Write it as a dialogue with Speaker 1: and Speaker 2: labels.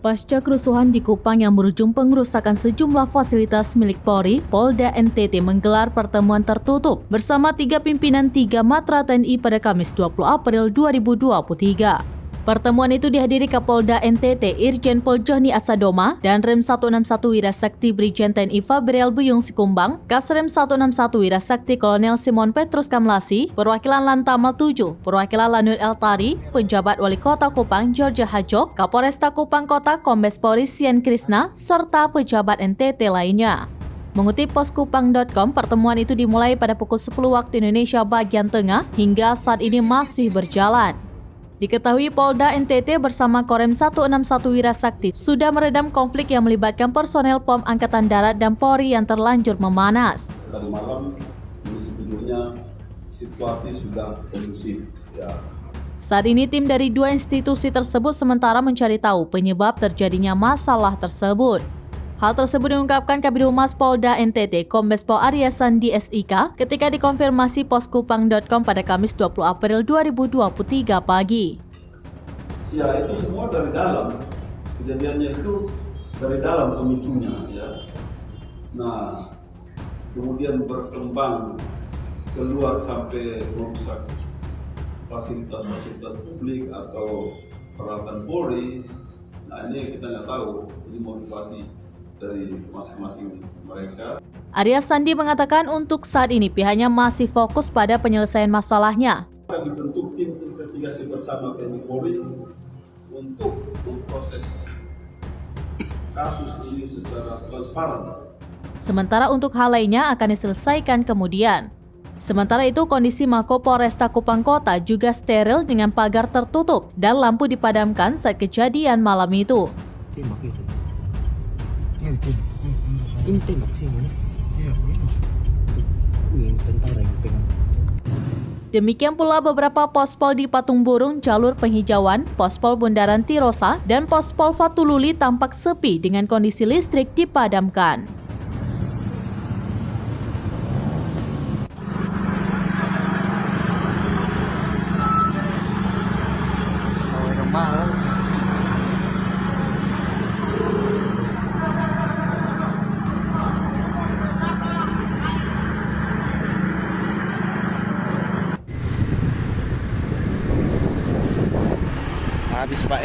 Speaker 1: Pasca kerusuhan di Kupang yang berujung pengerusakan sejumlah fasilitas milik Polri, Polda NTT menggelar pertemuan tertutup bersama 3 pimpinan 3 Matra TNI pada Kamis 20 April 2023. Pertemuan itu dihadiri Kapolda NTT Irjen Pol Johni Asadoma dan Rem 161 Wirasakti Brigjen TNI Fabriel Buyung Sikumbang, Kasrem 161 Wirasakti Kolonel Simon Petrus Kamlasi, Perwakilan Lantamal 7, Perwakilan Lanut Eltari, Penjabat Wali Kota Kupang George Hajo, Kapolresta Kupang Kota Kombes Polri Sian Krisna, serta pejabat NTT lainnya. Mengutip poskupang.com, pertemuan itu dimulai pada pukul 10 waktu Indonesia bagian tengah hingga saat ini masih berjalan. Diketahui Polda NTT bersama Korem 161 Wirasakti sudah meredam konflik yang melibatkan personel POM Angkatan Darat dan Polri yang terlanjur memanas.
Speaker 2: Tadi malam, sebetulnya situasi sudah kondusif.
Speaker 1: Saat ini tim dari 2 institusi tersebut sementara mencari tahu penyebab terjadinya masalah tersebut. Hal tersebut diungkapkan Kabid Humas Polda NTT Kombes Pol Arya Sandi SIK ketika dikonfirmasi poskupang.com pada Kamis 20 April 2023 pagi.
Speaker 2: Ya, itu semua dari dalam. Kejadiannya itu dari dalam pemicunya, ya. Nah, kemudian berkembang keluar sampai merusak fasilitas-fasilitas publik atau peralatan Polri. Nah, ini kita nggak tahu, ini motivasi dari masing-masing mereka.
Speaker 1: Arya Sandi mengatakan untuk saat ini pihaknya masih fokus pada penyelesaian masalahnya.
Speaker 2: Akan dibentuk tim investigasi bersama TNI Polri untuk memproses kasus ini secara transparan.
Speaker 1: Sementara untuk hal lainnya akan diselesaikan kemudian. Sementara itu kondisi Mako Polresta Kupang Kota juga steril dengan pagar tertutup dan lampu dipadamkan saat kejadian malam itu.
Speaker 3: Tembak itu. Ini tembak sih mana? Ini tentara yang pegang.
Speaker 1: Demikian pula beberapa pospol di Patung Burung, jalur penghijauan, pospol Bundaran Tirosa, dan pospol Fatululi tampak sepi dengan kondisi listrik dipadamkan.
Speaker 3: Habis Pak